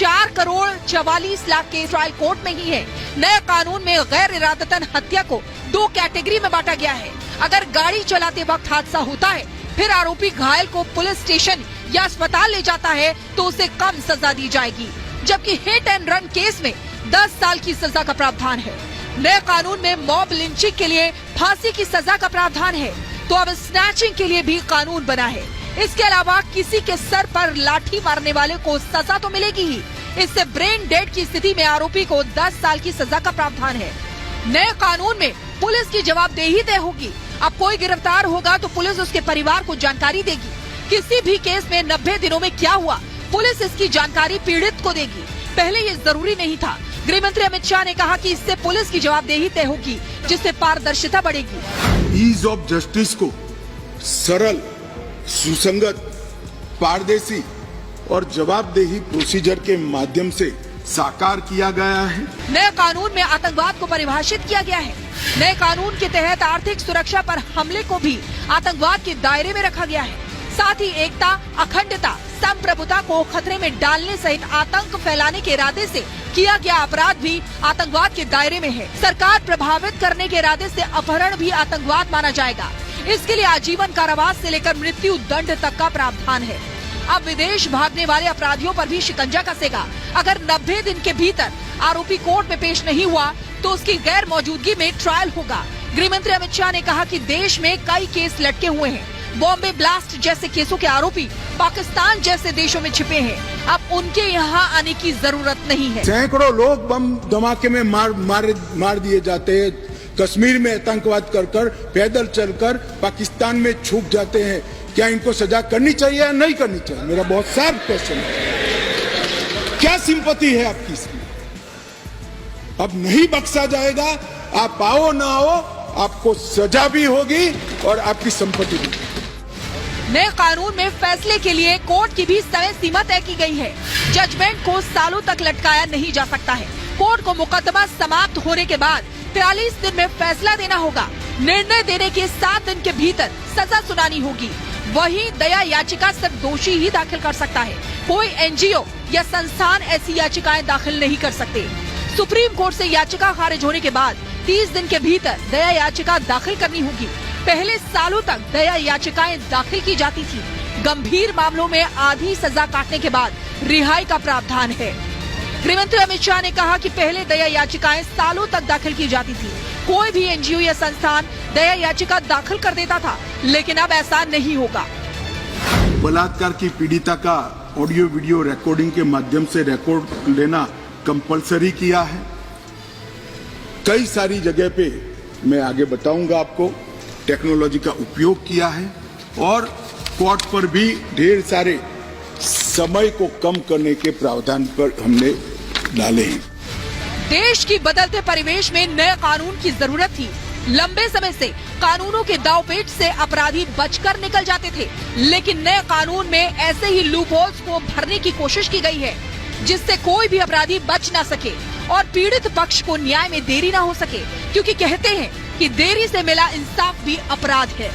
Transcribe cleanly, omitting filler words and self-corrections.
4,44,00,000 के trial court में ही है। नए कानून में गैर इरादतन हत्या को 2 कैटेगरी में बांटा गया है। अगर गाड़ी चलाते वक्त हादसा होता है, फिर आरोपी घायल को पुलिस स्टेशन या अस्पताल ले जाता है तो उसे कम सजा दी जाएगी, जबकि हिट एंड रन केस में 10 साल की सजा का प्रावधान है। नए कानून में मॉब लिंचिंग के लिए फांसी की सजा का प्रावधान है, तो अब स्नैचिंग के लिए भी कानून बना है। इसके अलावा किसी के सर पर लाठी मारने वाले को सजा तो मिलेगी ही, इससे ब्रेन डेड की स्थिति में आरोपी को 10 साल की सजा का प्रावधान है। नए कानून में पुलिस की जवाबदेही तय होगी। अब कोई गिरफ्तार होगा तो पुलिस उसके परिवार को जानकारी देगी। किसी भी केस में 90 दिनों में क्या हुआ, पुलिस इसकी जानकारी पीड़ित को देगी। पहले ये जरूरी नहीं था। गृह मंत्री अमित शाह ने कहा कि इससे पुलिस की जवाबदेही तय होगी, जिससे पारदर्शिता बढ़ेगी। ईज ऑफ जस्टिस को सरल, सुसंगत, पारदर्शी और जवाबदेही प्रोसीजर के माध्यम से साकार किया गया है। नए कानून में आतंकवाद को परिभाषित किया गया है। नए कानून के तहत आर्थिक सुरक्षा पर हमले को भी आतंकवाद के दायरे में रखा गया है। साथ ही एकता, अखंडता, संप्रभुता को खतरे में डालने सहित आतंक फैलाने के इरादे से किया गया अपराध भी आतंकवाद के दायरे में है। सरकार प्रभावित करने के इरादे से अपहरण भी आतंकवाद माना जाएगा। इसके लिए आजीवन कारावास से लेकर मृत्यु दंड तक का प्रावधान है। अब विदेश भागने वाले अपराधियों पर भी शिकंजा कसेगा। अगर 90 दिन के भीतर आरोपी कोर्ट में पेश नहीं हुआ तो उसकी गैर मौजूदगी में ट्रायल होगा। गृह मंत्री अमित शाह ने कहा कि देश में कई केस लटके हुए हैं। बॉम्बे ब्लास्ट जैसे केसों के आरोपी पाकिस्तान जैसे देशों में छिपे हैं। अब उनके यहाँ आने की जरूरत नहीं है। सैकड़ों लोग बम धमाके में मार दिए जाते हैं। कश्मीर में आतंकवाद कर पैदल चलकर पाकिस्तान में छुप जाते हैं। क्या इनको सजा करनी चाहिए या नहीं करनी चाहिए? मेरा बहुत साफ क्वेश्चन है। क्या सिंपैथी है आपकी इसमें? अब नहीं बख्शा जाएगा। आप आओ ना आओ, आपको सजा भी होगी और आपकी संपत्ति भी। नए कानून में फैसले के लिए कोर्ट की भी समय सीमा तय की गई है। जजमेंट को सालों तक लटकाया नहीं जा सकता है। कोर्ट को मुकदमा समाप्त होने के बाद 43 दिन में फैसला देना होगा। निर्णय देने के 7 दिन के भीतर सजा सुनानी होगी। वहीं दया याचिका सिर्फ दोषी ही दाखिल कर सकता है। कोई एनजीओ या संस्थान ऐसी याचिकाएं दाखिल नहीं कर सकते। सुप्रीम कोर्ट से याचिका खारिज होने के बाद 30 दिन के भीतर दया याचिका दाखिल करनी होगी। पहले सालों तक दया याचिकाएं दाखिल की जाती थी। गंभीर मामलों में आधी सजा काटने के बाद रिहाई का प्रावधान है। गृह मंत्री अमित शाह ने कहा कि पहले दया याचिकाएं सालों तक दाखिल की जाती थी। कोई भी एनजीओ या संस्थान दया याचिका दाखिल कर देता था, लेकिन अब ऐसा नहीं होगा। बलात्कार की पीड़िता का ऑडियो वीडियो रिकॉर्डिंग के माध्यम से रिकॉर्ड लेना कंपलसरी किया है। कई सारी जगह पे मैं आगे बताऊंगा आपको टेक्नोलॉजी का उपयोग किया है और कोर्ट पर भी ढेर सारे समय को कम करने के प्रावधान पर हमने डाले हैं। देश की बदलते परिवेश में नए कानून की जरूरत थी। लंबे समय से कानूनों के दांवपेच से अपराधी बचकर निकल जाते थे, लेकिन नए कानून में ऐसे ही लूपहोल्स को भरने की कोशिश की गई है, जिससे कोई भी अपराधी बच ना सके और पीड़ित पक्ष को न्याय में देरी ना हो सके, क्योंकि कहते हैं कि देरी से मिला इंसाफ भी अपराध है।